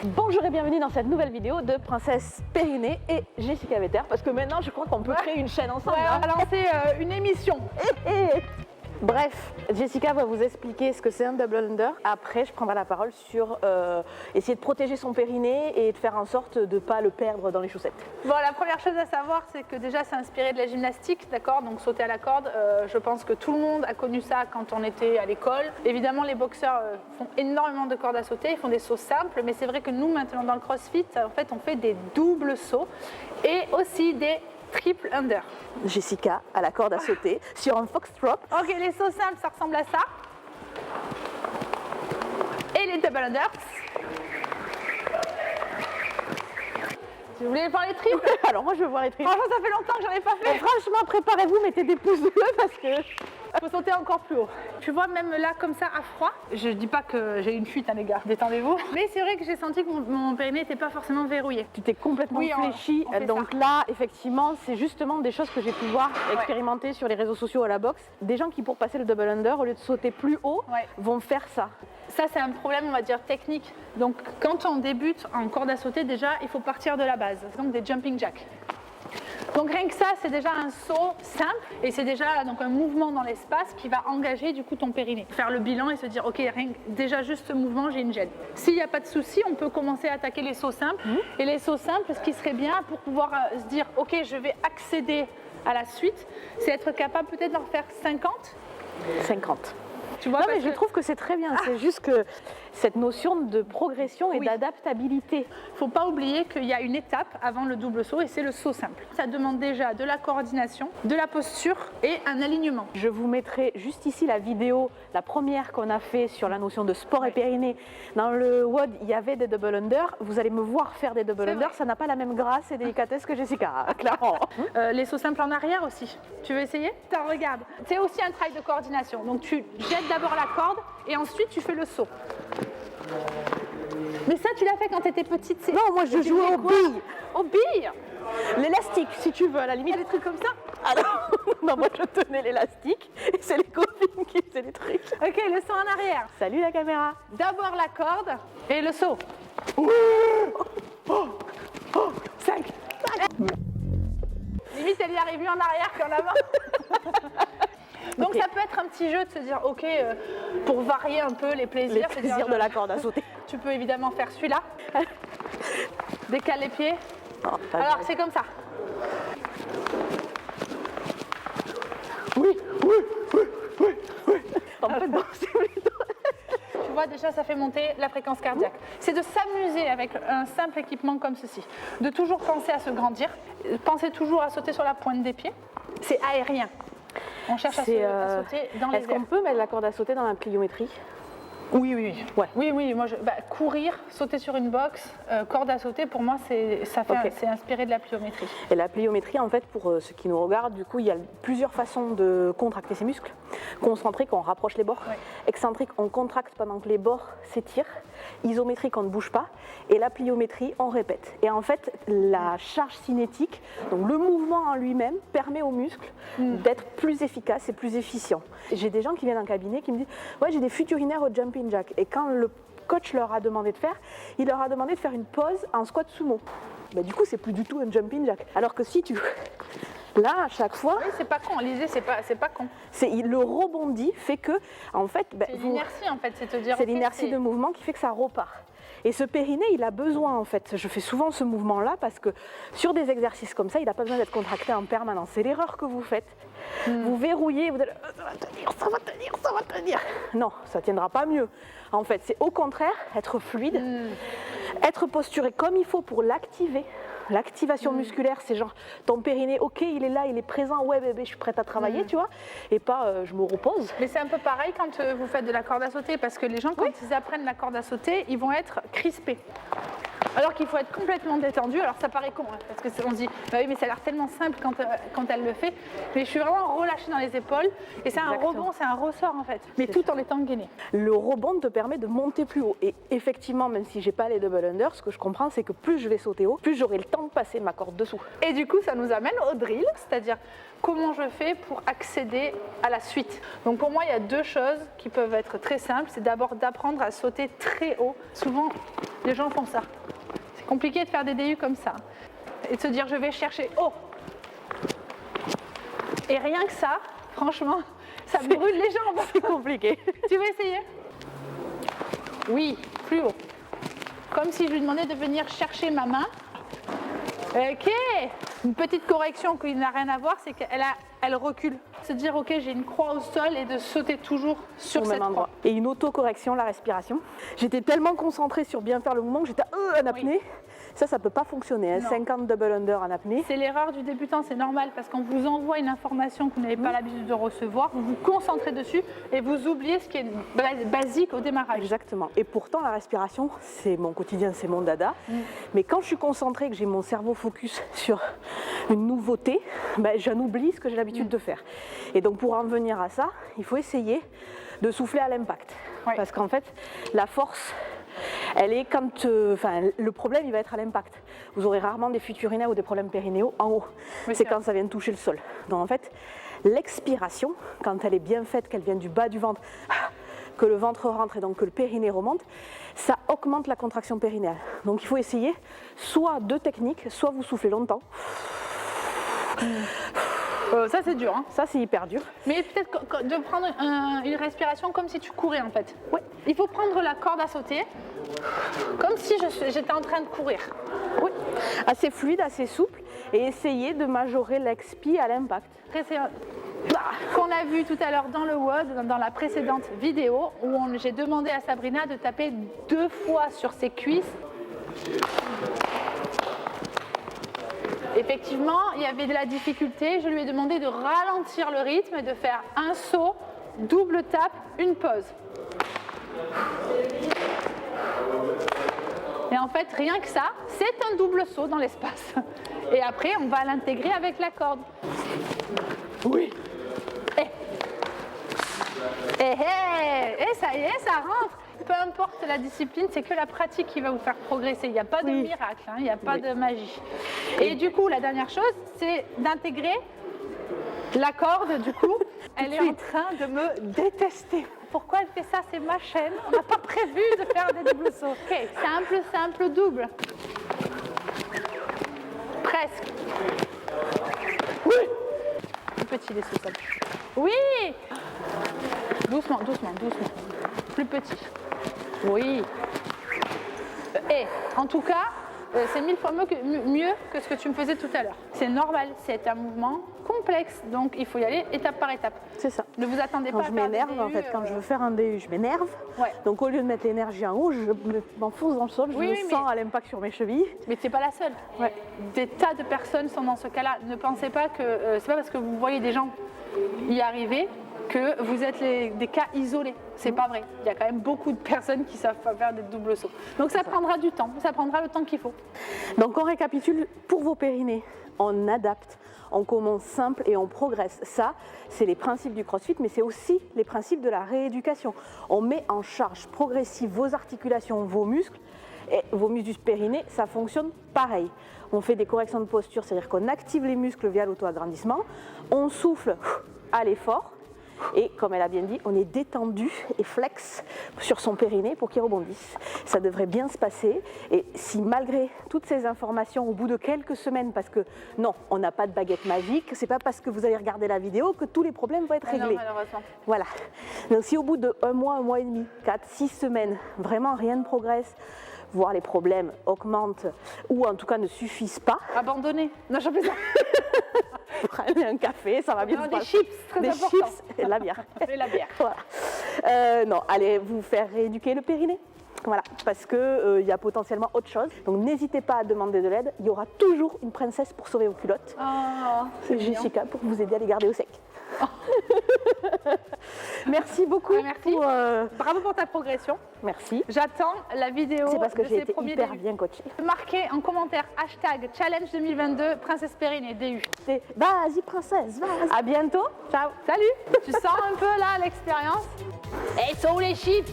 Bonjour et bienvenue dans cette nouvelle vidéo de Princesse Périnée et Jessica Vetter, parce que maintenant je crois qu'on peut créer une chaîne ensemble. Ouais, on va lancer une émission. Bref, Jessica va vous expliquer ce que c'est un double under. Après, je prendrai la parole sur essayer de protéger son périnée et de faire en sorte de ne pas le perdre dans les chaussettes. Bon, la première chose à savoir, c'est que déjà, c'est inspiré de la gymnastique, d'accord? Donc sauter à la corde, je pense que tout le monde a connu ça quand on était à l'école. Évidemment, les boxeurs font énormément de cordes à sauter, ils font des sauts simples, mais c'est vrai que nous, maintenant, dans le CrossFit, en fait, on fait des doubles sauts et aussi des triple under. Jessica à la corde à sauter sur un foxtrot. Ok, les sauts simples, ça ressemble à ça. Et les double unders. Vous voulez voir les triples? Alors moi je veux voir les triples. Franchement, ça fait longtemps que j'en ai pas fait. Franchement, préparez-vous, mettez des pouces bleus parce que... Il faut sauter encore plus haut. Tu vois, même là, comme ça, à froid, je dis pas que j'ai une fuite, hein, les gars, détendez-vous. Mais c'est vrai que j'ai senti que mon périnée n'était pas forcément verrouillé. Tu t'es complètement Oui, fléchi. on fait Donc ça. là, effectivement, c'est justement des choses que j'ai pu voir expérimenter sur les réseaux sociaux à la boxe. Des gens qui, pour passer le double under, au lieu de sauter plus haut, vont faire ça. Ça, c'est un problème, on va dire, technique. Donc, quand on débute en corde à sauter, déjà, il faut partir de la base. Donc, des jumping jacks. Donc rien que ça, c'est déjà un saut simple et c'est déjà donc un mouvement dans l'espace qui va engager du coup ton périnée. Faire le bilan et se dire ok, déjà juste ce mouvement, j'ai une gêne. S'il n'y a pas de souci, on peut commencer à attaquer les sauts simples. Et les sauts simples, ce qui serait bien pour pouvoir se dire ok, je vais accéder à la suite, c'est être capable peut-être d'en faire 50. 50. Tu vois, non mais je trouve que c'est très bien, c'est juste que cette notion de progression et Oui. d'adaptabilité. Il ne faut pas oublier qu'il y a une étape avant le double saut et c'est le saut simple. Ça demande déjà de la coordination, de la posture et un alignement. Je vous mettrai juste ici la vidéo, la première qu'on a fait sur la notion de sport et périnée. Dans le WOD, il y avait des double under. Vous allez me voir faire des double under, ça n'a pas la même grâce et délicatesse que Jessica, clairement. Les sauts simples en arrière aussi. Tu veux essayer? Attends, regarde. C'est aussi un travail de coordination. Donc tu jettes d'abord la corde et ensuite tu fais le saut. Mais ça, tu l'as fait quand tu étais petite. Non, moi je jouais aux billes. Aux billes? L'élastique, si tu veux, à la limite. Il y a des trucs comme ça? Ah non, non, moi je tenais l'élastique et c'est les copines qui faisaient les trucs. Ok, le saut en arrière. Salut la caméra. D'abord la corde et le saut. 5. Limite, elle y arrive mieux en arrière qu'en avant. Donc ça peut être un petit jeu de se dire, ok, pour varier un peu les plaisirs. Les plaisirs de la corde à sauter. Tu peux évidemment faire celui-là. Décale les pieds. Oh, Alors c'est comme ça. Oui. En fait, non, c'est plutôt... Tu vois, déjà, ça fait monter la fréquence cardiaque. C'est de s'amuser avec un simple équipement comme ceci. De toujours penser à se grandir. Pensez toujours à sauter sur la pointe des pieds. C'est aérien. On cherche à sauter dans les airs. Est-ce qu'on peut mettre la corde à sauter dans la pliométrie? Oui. Ouais. Oui. Moi, courir, sauter sur une box, corde à sauter, pour moi, c'est inspiré de la pliométrie. Et la pliométrie, en fait, pour ceux qui nous regardent, du coup, il y a plusieurs façons de contracter ses muscles. Concentrique, on rapproche les bords. Ouais. Excentrique, on contracte pendant que les bords s'étirent. Isométrique, on ne bouge pas. Et la pliométrie, on répète. Et en fait, la charge cinétique, donc le mouvement en lui-même, permet aux muscles d'être plus efficaces et plus efficients. J'ai des gens qui viennent en cabinet qui me disent « Ouais, j'ai des futurinaires au jumping jack. » Et quand le coach leur a demandé de faire, il leur a demandé de faire une pause en squat sumo. Bah, du coup, c'est plus du tout un jumping jack. Alors que si tu... Là, à chaque fois... Oui, c'est pas con. L'idée, c'est pas con. Le rebondi fait que, en fait... C'est l'inertie, en fait. C'est te dire... C'est l'inertie de mouvement qui fait que ça repart. Et ce périnée, il a besoin, en fait. Je fais souvent ce mouvement-là parce que sur des exercices comme ça, il n'a pas besoin d'être contracté en permanence. C'est l'erreur que vous faites. Vous verrouillez, vous dites « ça va tenir ». Non, ça ne tiendra pas mieux. En fait, c'est au contraire être fluide, être posturé comme il faut pour l'activer. L'activation musculaire, c'est genre ton périnée, ok, il est là, il est présent, ouais bébé, je suis prête à travailler, tu vois, et pas je me repose. Mais c'est un peu pareil quand vous faites de la corde à sauter, parce que les gens, quand ils apprennent la corde à sauter, ils vont être crispés. Alors qu'il faut être complètement détendu. Alors ça paraît con, hein, parce qu'on se dit, bah oui, mais ça a l'air tellement simple quand elle le fait. Mais je suis vraiment relâchée dans les épaules. Et c'est un rebond, c'est un ressort en fait. Mais tout en étant gainé. Le rebond te permet de monter plus haut. Et effectivement, même si j'ai pas les double under, ce que je comprends, c'est que plus je vais sauter haut, plus j'aurai le temps de passer ma corde dessous. Et du coup, ça nous amène au drill, c'est-à-dire comment je fais pour accéder à la suite. Donc pour moi, il y a deux choses qui peuvent être très simples. C'est d'abord d'apprendre à sauter très haut. Souvent, les gens font ça. C'est compliqué de faire des DU comme ça. Et de se dire, je vais chercher haut. Et rien que ça, franchement, ça me brûle les jambes. C'est compliqué. Tu veux essayer? Oui, plus haut. Comme si je lui demandais de venir chercher ma main. Ok. Une petite correction qui n'a rien à voir, c'est qu'elle recule. Se dire, ok, j'ai une croix au sol et de sauter toujours sur cette croix. Et une autocorrection, la respiration. J'étais tellement concentrée sur bien faire le mouvement que j'étais en apnée. Oui. Ça peut pas fonctionner. Hein. 50 double under en apnée. C'est l'erreur du débutant, c'est normal parce qu'on vous envoie une information que vous n'avez pas l'habitude de recevoir, vous vous concentrez dessus et vous oubliez ce qui est basique au démarrage. Exactement. Et pourtant, la respiration, c'est mon quotidien, c'est mon dada. Mais quand je suis concentrée, que j'ai mon cerveau focus sur une nouveauté, j'en oublie ce que j'ai l'habitude de faire. Et donc, pour en venir à ça, il faut essayer de souffler à l'impact. Oui. Parce qu'en fait, la force, elle est quand... le problème, il va être à l'impact. Vous aurez rarement des futurina ou des problèmes périnéaux en haut. Oui, c'est quand ça vient toucher le sol. Donc en fait, l'expiration, quand elle est bien faite, qu'elle vient du bas du ventre, que le ventre rentre et donc que le périnée remonte, ça augmente la contraction périnéale. Donc il faut essayer soit deux techniques, soit vous soufflez longtemps. Ça c'est dur, hein. Ça c'est hyper dur. Mais peut-être de prendre une respiration comme si tu courais en fait. Oui. Il faut prendre la corde à sauter comme si j'étais en train de courir. Oui. Assez fluide, assez souple et essayer de majorer l'expi à l'impact. Qu'on a vu tout à l'heure dans le WOD, dans la précédente vidéo, où j'ai demandé à Sabrina de taper 2 fois sur ses cuisses. Effectivement, il y avait de la difficulté. Je lui ai demandé de ralentir le rythme et de faire un saut, double tape, une pause. Et en fait, rien que ça, c'est un double saut dans l'espace. Et après, on va l'intégrer avec la corde. Oui. Et ça y est, ça rentre. Peu importe la discipline, c'est que la pratique qui va vous faire progresser. Il n'y a pas de miracle, hein, il n'y a pas de magie. Et du coup, la dernière chose, c'est d'intégrer la corde. Du coup, elle est en train de me détester. Pourquoi elle fait ça? C'est ma chaîne. On n'a pas prévu de faire des doubles sauts. Ok, simple, double. Presque. Oui. Petit les sous-sols. Oui. Doucement. Plus petit. Oui. Et en tout cas, c'est 1000 fois mieux que ce que tu me faisais tout à l'heure. C'est normal, c'est un mouvement complexe, donc il faut y aller étape par étape. C'est ça. Ne vous attendez pas à faire des DU. Quand je m'énerve, en fait, quand je veux faire un DU, je m'énerve. Ouais. Donc au lieu de mettre l'énergie en haut, je m'enfonce dans le sol, je me sens à l'impact sur mes chevilles. Mais tu n'es pas la seule. Ouais. Des tas de personnes sont dans ce cas-là. Ne pensez pas que c'est pas parce que vous voyez des gens y arriver que vous êtes des cas isolés. C'est pas vrai. Il y a quand même beaucoup de personnes qui savent pas faire des doubles sauts. Donc ça prendra du temps. Ça prendra le temps qu'il faut. Donc on récapitule pour vos périnées. On adapte, on commence simple et on progresse. Ça, c'est les principes du CrossFit, mais c'est aussi les principes de la rééducation. On met en charge progressive vos articulations, vos muscles. Et vos muscles du périnée, ça fonctionne pareil. On fait des corrections de posture, c'est-à-dire qu'on active les muscles via l'auto-agrandissement. On souffle à l'effort. Et comme elle a bien dit, on est détendu et flex sur son périnée pour qu'il rebondisse. Ça devrait bien se passer. Et si malgré toutes ces informations, au bout de quelques semaines, parce que non, on n'a pas de baguette magique, c'est pas parce que vous allez regarder la vidéo que tous les problèmes vont être réglés. Non, malheureusement. Voilà. Donc si au bout de 1 mois et demi, 4, 6 semaines, vraiment rien ne progresse, voire les problèmes augmentent ou en tout cas ne suffisent pas. Abandonner. Non, j'en plaisante. Prenez un café, ça va bien se passer. Des chips, très important. Des chips et la bière. Et la bière. Voilà. Non, allez vous faire rééduquer le périnée. Voilà, parce qu'il y a potentiellement autre chose. Donc n'hésitez pas à demander de l'aide. Il y aura toujours une princesse pour sauver vos culottes. Oh, c'est Jessica pour vous aider à les garder au sec. Oh. Merci beaucoup. Merci. Bravo pour ta progression. Merci. J'attends la vidéo C'est parce que de j'ai ces été premiers hyper débuts. bien coachée. Marquez en commentaire hashtag challenge 2022 Princesse Périnée DU. Vas-y princesse, vas-y. À bientôt. Ciao. Salut. Tu sens un peu là l'expérience? Et sont où les chips?